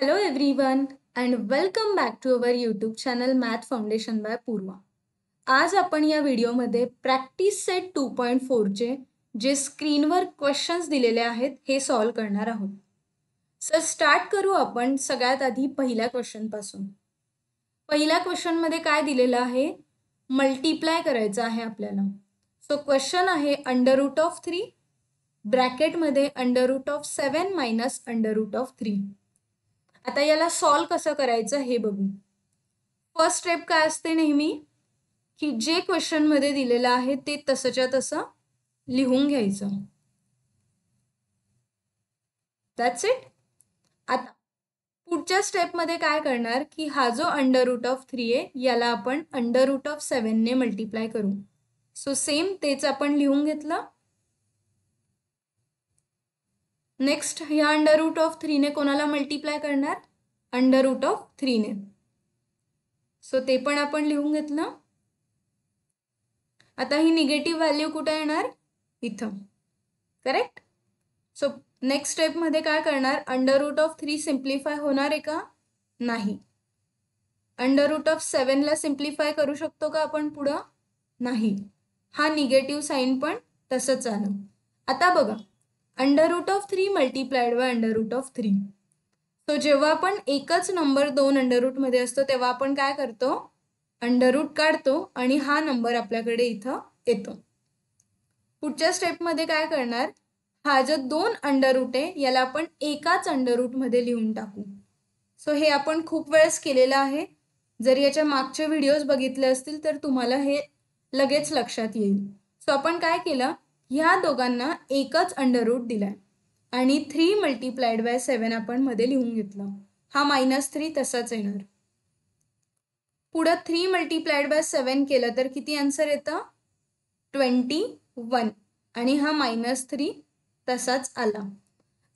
Hello everyone and welcome back to our YouTube channel Math Foundation by Purva. आज आपण या व्हिडिओमध्ये practice set 2.4चे जे स्क्रीनवर क्वेश्चन्स दिलेले आहेत हे सॉल्व करणार आहोत. सर स्टार्ट करू आपण सगळ्यात आधी पहिल्या क्वेश्चनपासून. पहिल्या क्वेश्चनमध्ये काय दिलेलं आहे? मल्टिप्लाय करायचं आहे आपल्याला. सो क्वेश्चन आहे √3 ब्रॅकेटमध्ये √7 मायनस √3. आता याला सॉल्व कसं करायचं हे बघू. फर्स्ट स्टेप काय असते नेहमी की जे क्वेश्चन मध्ये दिलेलं आहे ते तसंच्या तसं लिहून घ्यायचं. That's it. आता पुढच्या स्टेप मध्ये काय करणार की हा जो √3 आहे याला आपण √7 ने मल्टिप्लाय करू. सो सेम तेच आपण लिहून घेतलं. नेक्स्ट ह्या √3 ने कोणाला मल्टिप्लाय करणार? √3 ने. सो ते पण आपण लिहून घेतलं. आता ही निगेटिव्ह व्हॅल्यू कुठे येणार? इथं. करेक्ट. सो नेक्स्ट स्टेप मध्ये काय करणार? √3 सिम्प्लिफाय होणार आहे का? नाही. √7 ला सिम्प्लिफाय करू शकतो का आपण पुढं? नाही. हा निगेटिव्ह साइन पण तसंच आलं. आता बघा √3 मल्टिप्लाइड बाय √3. सो जेव्हा आपण एकच नंबर दोन अंडररूट मध्ये असतो तेव्हा आपण काय करतो? अंडररूट काढतो आणि हा नंबर आपल्याकडे इथं येतो. पुढच्या स्टेप मध्ये काय करणार? हा जो दोन अंडररूट आहे याला आपण एकाच अंडररूट मध्ये लिहून टाकू. सो हे आपण खूप वेळेस केलेलं आहे. जर याच्या मागचे व्हिडिओज बघितले असतील तर तुम्हाला हे लगेच लक्षात येईल. सो आपण काय केलं? ह्या दोघांना एकच अंडररूट दिलाय आणि 3 मल्टिप्लाइड बाय 7 आपण मध्ये लिहून घेतलं. हा -3 तसाच येणार. पुढे 3 मल्टिप्लाइड बाय 7 केलं तर किती आन्सर येतं? 21 आणि हा -3 तसाच आला.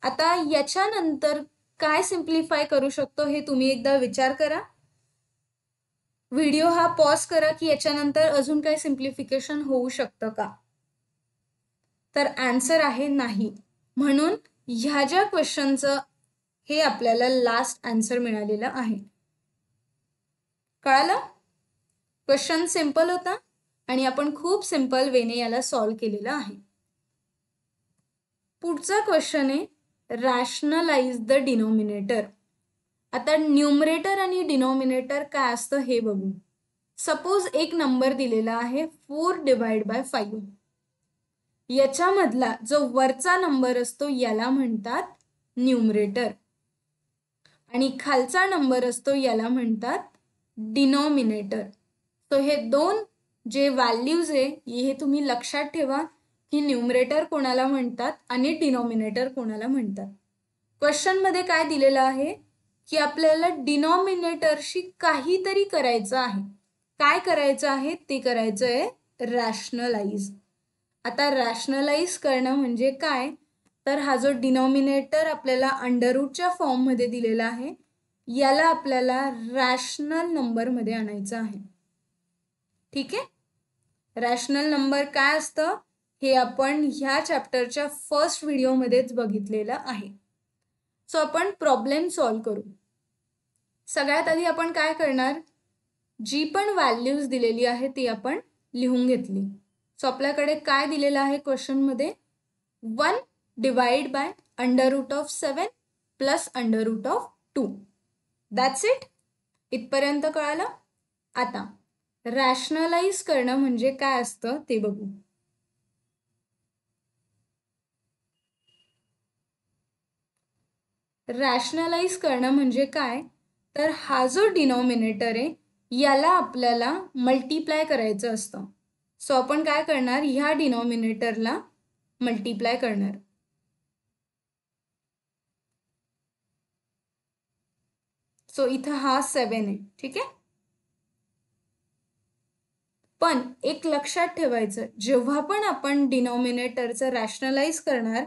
आता याच्यानंतर काय सिम्प्लिफाय करू शकतो हे तुम्ही एकदा विचार करा. व्हिडिओ हा पॉज करा की याच्यानंतर अजून काही सिम्प्लिफिकेशन होऊ शकतं का? तर आन्सर आहे नाही. म्हणून ह्या ज्या क्वेश्चनचं हे आपल्याला लास्ट आन्सर मिळालेलं आहे. कळालं? क्वेश्चन सिंपल होता आणि आपण खूप सिंपल वेने याला सॉल्व केलेलं आहे. पुढचा क्वेश्चन आहे रॅशनलाइज द डिनोमिनेटर. आता न्यूमरेटर आणि डिनोमिनेटर काय असतं हे बघू. सपोज एक नंबर दिलेला आहे 4 डिवाइड बाय 5. याच्यामधला जो वरचा नंबर असतो याला म्हणतात न्यूमरेटर आणि खालचा नंबर असतो याला म्हणतात डिनोमिनेटर. सो हे दोन जे व्हॅल्यूज आहे हे तुम्ही लक्षात ठेवा की न्यूमरेटर कोणाला म्हणतात आणि डिनोमिनेटर कोणाला म्हणतात. क्वेश्चन मध्ये काय दिलेलं आहे की आपल्याला डिनोमिनेटरशी काहीतरी करायचं आहे. काय करायचं आहे? ते करायचं आहे रॅशनलाइज. आता रॅशनलाइज करणं म्हणजे काय? तर हा जो डिनोमिनेटर आपल्याला अंडररूटच्या फॉर्म मध्ये दिलेला आहे याला आपल्याला रॅशनल नंबर मध्ये आणायचं आहे. ठीक आहे. रॅशनल नंबर काय असतं हे आपण ह्या चॅप्टरच्या फर्स्ट व्हिडिओमध्येच बघितलेलं आहे. सो आपण प्रॉब्लेम सॉल्व करू. सगळ्यात आधी आपण काय करणार? जी पण व्हॅल्यूज दिलेली आहे ती आपण लिहून घेतली. सो आपल्याकडे काय दिलेलं आहे क्वेश्चन मध्ये? 1 divide by √7 plus √2. That's it. इथपर्यंत कळालं? आता रॅशनलाइज करणं म्हणजे काय असतं ते बघू. रॅशनलाइज करणं म्हणजे काय? तर हा जो डिनोमिनेटर आहे याला आपल्याला मल्टिप्लाय करायचं असतं. सो आपण काय करणार? ह्या डिनोमिनेटरला मल्टिप्लाय करणार. सो इथं हा 7 आहे. ठीक आहे. पण एक लक्षात ठेवायचं, जेव्हा पण आपण डिनोमिनेटरचं रॅशनलाइज करणार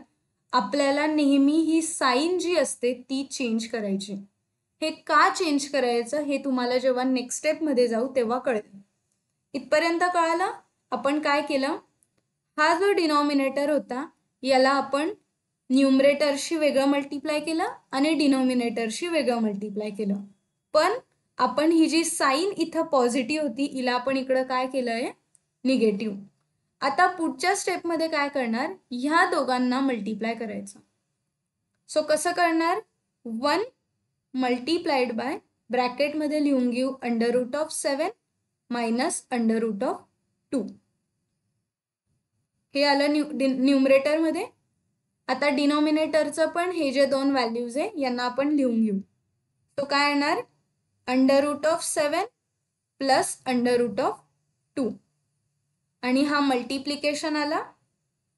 आपल्याला नेहमी ही साइन जी असते ती चेंज करायची. हे का चेंज करायचं हे तुम्हाला जेव्हा नेक्स्ट स्टेप मध्ये जाऊ तेव्हा कळेल. इथपर्यंत कळालं? आपण काय केलं? हा जो डिनोमिनेटर होता याला आपण न्यूमरेटरशी वेगळं मल्टिप्लाय केलं आणि डिनॉमिनेटरशी वेगळं मल्टिप्लाय केलं. पण आपण ही जी साईन इथं पॉझिटिव्ह होती हिला आपण इकडं काय केलं आहे, निगेटिव्ह. आता पुढच्या स्टेपमध्ये काय करणार, ह्या दोघांना मल्टिप्लाय करायचं. सो कसं करणार, 1 मल्टिप्लाइड बाय ब्रॅकेटमध्ये लिहून घेऊ √7 मायनस √2. हे आलं न्यूमरेटरमध्ये. आता डिनॉमिनेटरचं पण हे जे दोन व्हॅल्यूज आहे यांना आपण लिहून घेऊ. तो काय येणार, √7 प्लस √2 आणि हा मल्टिप्लिकेशन आला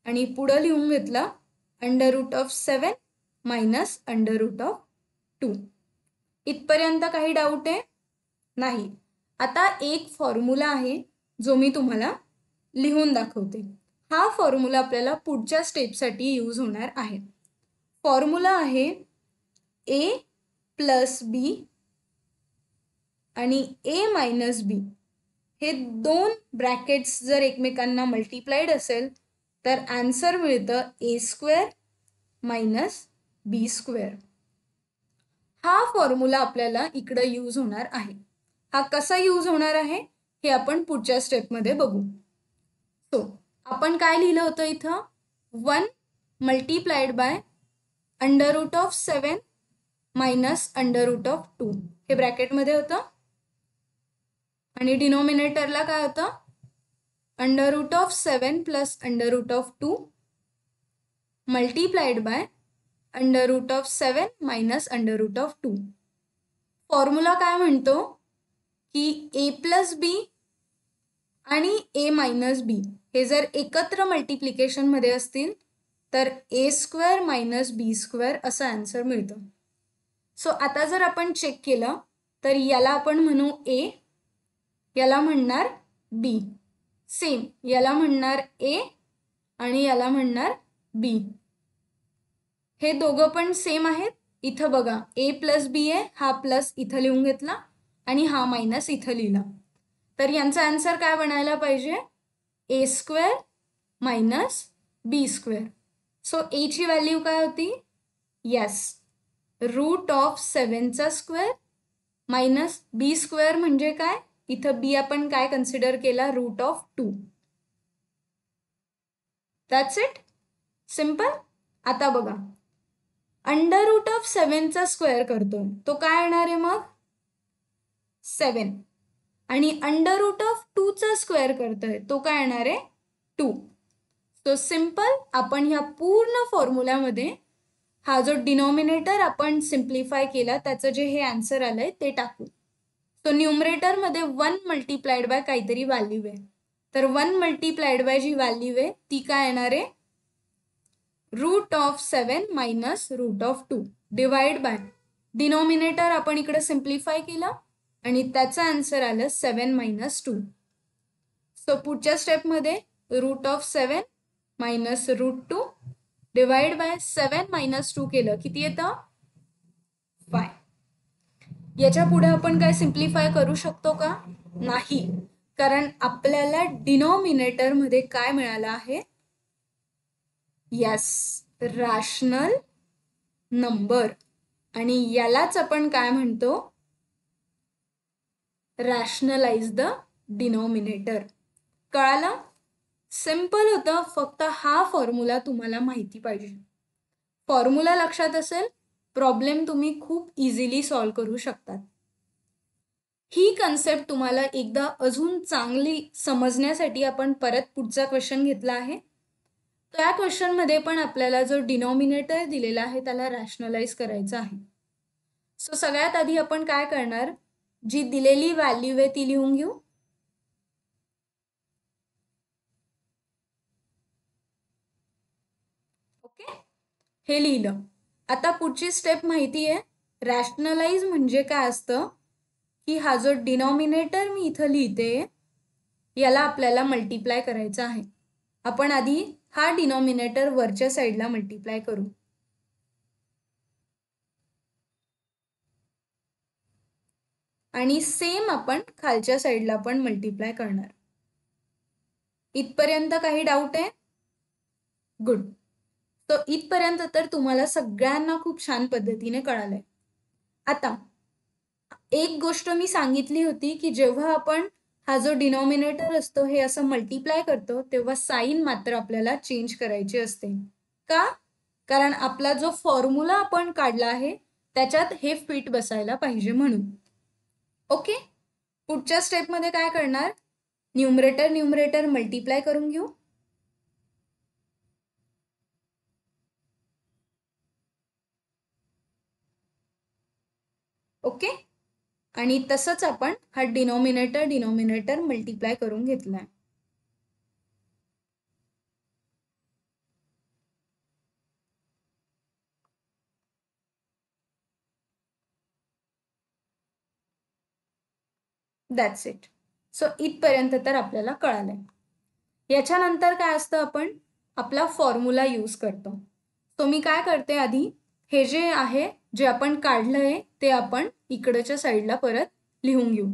आणि पुढं लिहून घेतलं √7 मायनस √2. इथपर्यंत काही डाऊट आहे? नाही. आता एक फॉर्म्युला आहे जो मी तुम्हाला लिहून दाखवते. हा फॉर्म्युला आपल्याला पुढच्या स्टेपसाठी यूज होणार आहे. फॉर्म्युला आहे a प्लस बी आणि a मायनस बी हे दोन ब्रॅकेट्स जर एकमेकांना मल्टिप्लाइड असेल तर आन्सर मिळतं a² मायनस b². हा फॉर्म्युला आपल्याला इकडं यूज होणार आहे. हा कसा यूज होणार आहे हे आपण पुढच्या स्टेपमध्ये बघू. सो आपण काय लिहिलं होतं इथं, 1 मल्टिप्लाइड बाय √7 मायनस √2 हे ब्रॅकेटमध्ये होतं आणि डिनॉमिनेटरला काय होतं, √7 plus √2 multiplied by √7 minus √2. Formula काय म्हणतो की a प्लस बी आणि a मायनस बी हे जर एकत्र मल्टिप्लिकेशनमध्ये असतील तर a² मायनस b² असं आन्सर मिळतं. सो आता जर आपण चेक केलं तर याला आपण म्हणू a, याला म्हणणार b, सेम याला म्हणणार a आणि याला म्हणणार b. हे दोघं पण सेम आहेत. इथं बघा a प्लस बी आहे, हा प्लस इथं लिहून घेतला आणि हा मायनस इथं लिहिला. तर यांचा आन्सर काय बनायला पाहिजे, a² minus b². So a ची व्हॅल्यू काय होती, यस √7² मायनस b² म्हणजे काय, इथं b आपण काय कन्सिडर केला, √2. That's it, simple. आता बघा √7 करतोय तो काय येणार आहे मग 7 आणि √2 करतोय तो काय येणार आहे 2. सो सिम्पल आपण ह्या पूर्ण फॉर्म्युल्यामध्ये हा जो डिनॉमिनेटर आपण सिम्प्लिफाय केला त्याचं जे हे आन्सर आलंय ते टाकू. सो न्यूमरेटरमध्ये 1 मल्टिप्लाइड बाय काहीतरी व्हॅल्यू आहे, तर 1 मल्टिप्लाइड बाय जी व्हॅल्यू आहे ती काय येणार आहे √7 मायनस √2 डिवाइड बाय डिनॉमिनेटर आपण इकडे सिम्प्लिफाय केलं आणि त्याचं आन्सर आलं 7 मायनस 2. सो पुढच्या स्टेपमध्ये √7 मायनस √2 डिवाइड बाय 7 मायनस 2 केलं किती येतं 5. याच्या पुढे आपण काय सिम्प्लिफाय करू शकतो का, नाही, कारण आपल्याला डिनॉमिनेटर मध्ये काय मिळालं आहे, यस रॅशनल नंबर, आणि यालाच आपण काय म्हणतो, रॅशनलाइज द डिनॉमिनेटर. कळालं, सिंपल होतं, फक्त हा फॉर्म्युला तुम्हाला माहिती पाहिजे. फॉर्म्युला लक्षात असेल प्रॉब्लेम तुम्ही खूप इझिली सॉल्व करू शकतात. ही कन्सेप्ट तुम्हाला एकदा अजून चांगली समजण्यासाठी आपण परत पुढचा क्वेश्चन घेतला आहे. त्या क्वेश्चनमध्ये पण आपल्याला जो डिनॉमिनेटर दिलेला आहे त्याला रॅशनलाइज करायचं आहे. सो सगळ्यात आधी आपण काय करणार, जी दिलेली व्हॅल्यू आहे ती लिहून घेऊ. ओके, हे लिहिलं. आता पुढची स्टेप माहिती आहे, रॅशनलाइज म्हणजे काय असतं की हा जो डिनॉमिनेटर मी इथं लिहिते याला आपल्याला मल्टिप्लाय करायचा आहे. आपण आधी हा डिनॉमिनेटर वरच्या साईडला मल्टिप्लाय करू. आणि सेम आपण खालच्या साईडला पण मल्टिप्लाय करणार. इथपर्यंत काही डाऊट आहे, गुड. तो इथपर्यंत तर तुम्हाला सगळ्यांना खूप छान पद्धतीने कळालंय. आता एक गोष्ट मी सांगितली होती की जेव्हा आपण हा जो डिनॉमिनेटर असतो हे असं मल्टिप्लाय करतो तेव्हा साईन मात्र आपल्याला चेंज करायची असते. का? कारण आपला जो फॉर्म्युला आपण काढला आहे त्याच्यात हे फिट बसायला पाहिजे म्हणून. ओके, पुढच्या स्टेपमध्ये काय करणार, न्यूमरेटर मल्टिप्लाय करून घेऊ. ओके, आणि तसंच आपण हा डिनॉमिनेटर मल्टिप्लाय करून घेतलाय. That's it. सो इथपर्यंत तर आपल्याला कळालंय. याच्यानंतर काय असतं, आपण आपला फॉर्म्युला यूज करतो. तो मी काय करते, आधी हे जे आहे जे आपण काढलंय ते आपण इकडच्या साईडला परत लिहून घेऊ.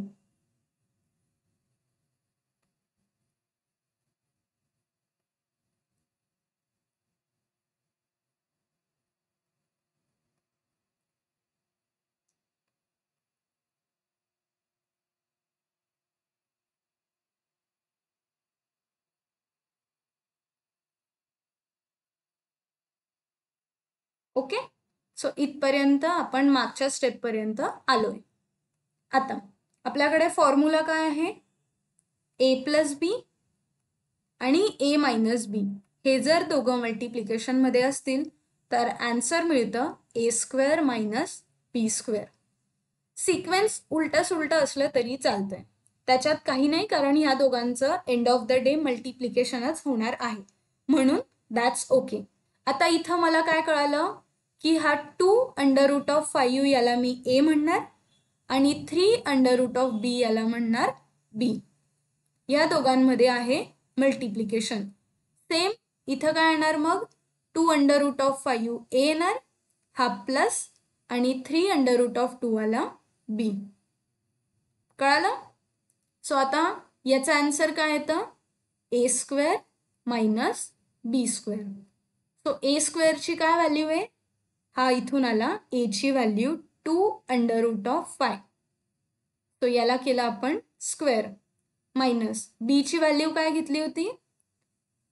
ओके, सो इथपर्यंत आपण मागच्या स्टेपपर्यंत आलोय. आता आपल्याकडे फॉर्म्युला काय आहे, ए प्लस बी आणि ए मायनस बी हे जर दोघं मल्टिप्लिकेशनमध्ये असतील तर आन्सर मिळतं ए स्क्वेअर मायनस बी स्क्वेअर. सिक्वेन्स उलटं सुलटं असलं तरी चालतंय, त्याच्यात काही नाही, कारण ह्या दोघांचं एंड ऑफ द डे मल्टिप्लिकेशनच होणार आहे, म्हणून दॅट्स ओके. आता इथं मला काय कळालं की हा 2√5 याला मी ए म्हणणार आणि 3√b याला म्हणणार बी. या दोघांमध्ये आहे मल्टिप्लिकेशन. सेम इथं काय येणार, मग 2√5 ए येणार, हा प्लस आणि 3√2 वाला बी. कळालं? सो आता याचा आन्सर काय येतं, ए स्क्वेअर मायनस बी स्क्वेअर. सो ए स्क्वेअरची काय व्हॅल्यू आहे, हा इथून आला ए ची व्हॅल्यू 2√5. तो याला केला आपण स्क्वेअर, मायनस बी ची व्हॅल्यू काय घेतली होती,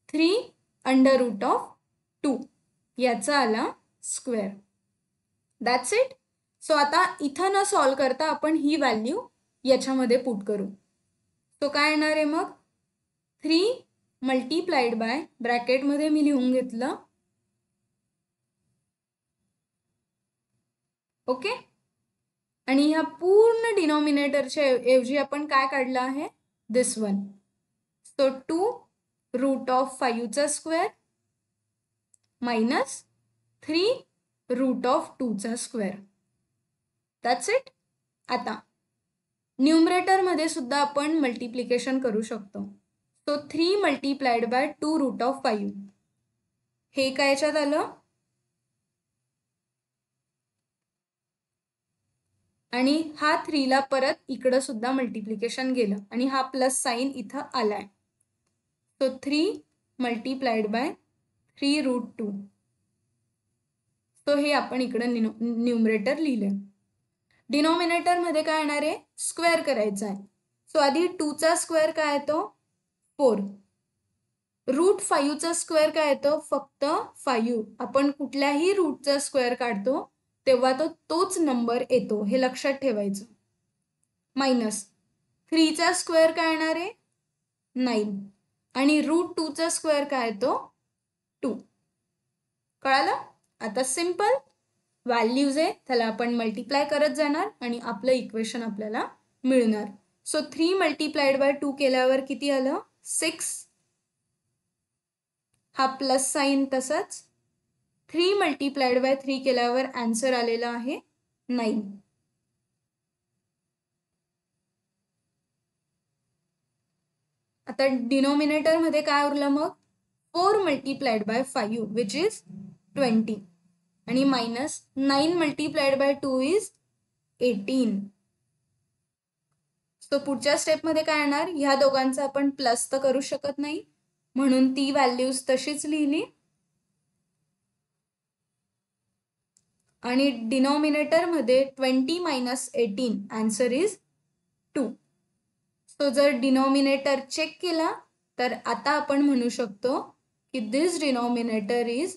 3√2, याचा आला स्क्वेअर. That's it. सो आता इथं न सॉल्व करता आपण ही व्हॅल्यू याच्यामध्ये पुट करू. तो काय येणार आहे मग, 3 मल्टिप्लाइड बाय, ब्रॅकेटमध्ये मी लिहून घेतलं, ओके, आणि ह्या पूर्ण डिनॉमिनेटरच्या ऐवजी आपण काय काढलं आहे, दिस वन. सो 2√5 चा स्क्वेअर मायनस 3√2 चा स्क्वेअर. That's it. आता न्यूमरेटरमध्ये सुद्धा आपण मल्टिप्लिकेशन करू शकतो. सो 3 मल्टिप्लाइड बाय 2√5 हे काय याच्यात आलं, आणि हा 3 ला परत इकडं सुद्धा मल्टिप्लिकेशन गेलं आणि हा प्लस साईन इथं आलाय. So 3 multiplied by 3√2. सो हे आपण इकडं न्यूमरेटर लिहिलं. डिनॉमिनेटरमध्ये काय येणार आहे, स्क्वेअर करायचा आहे. सो आधी 2 चा स्क्वेअर काय येतो, 4. √5 चा स्क्वेअर काय येतो, फक्त 5. आपण कुठल्याही रूटचा स्क्वेअर काढतो तेव्हा तोच नंबर येतो, हे लक्षात ठेवायचं. मायनस 3 चा स्क्वेअर काय येणार आहे, 9, आणि √2 चा स्क्वेअर काय येतो, 2. कळालं? आता सिंपल व्हॅल्यूज आहे त्याला आपण मल्टिप्लाय करत जाणार आणि आपलं इक्वेशन आपल्याला मिळणार. सो 3 मल्टिप्लाइड बाय 2 केल्यावर किती आलं, 6. हा प्लस साईन तसंच, 3 मल्टिप्लाइड बाय 3 केल्यावर आन्सर आलेला आहे 9. आता डिनॉमिनेटरमध्ये काय उरलं मग, 4 मल्टिप्लाइड बाय 5 विच इज 20, आणि minus 9 multiplied by 2 is 18. So पुढच्या स्टेपमध्ये काय येणार, ह्या दोघांचा आपण प्लस तर करू शकत नाही म्हणून ती व्हॅल्यूज तशीच लिहिली. आणि डिनॉमिनेटरमध्ये 20 मायनस 18 आन्सर इज 2. सो जर डिनॉमिनेटर चेक केला तर आता आपण म्हणू शकतो की this denominator is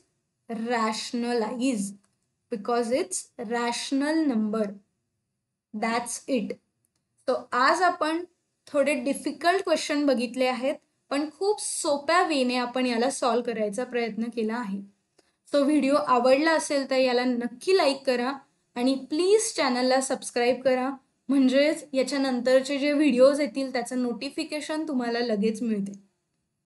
rationalise because it's rational number. That's it. So आज आपण थोडे डिफिकल्ट क्वेश्चन बघितले आहेत, पण खूप सोप्या वेने आपण याला सॉल्व करायचा प्रयत्न केला आहे. सो व्हिडिओ आवडला असेल तर याला नक्की लाईक करा आणि प्लीज चॅनलला सबस्क्राईब करा, म्हणजेच याच्यानंतरचे जे व्हिडिओज येतील त्याचं नोटिफिकेशन तुम्हाला लगेच मिळते.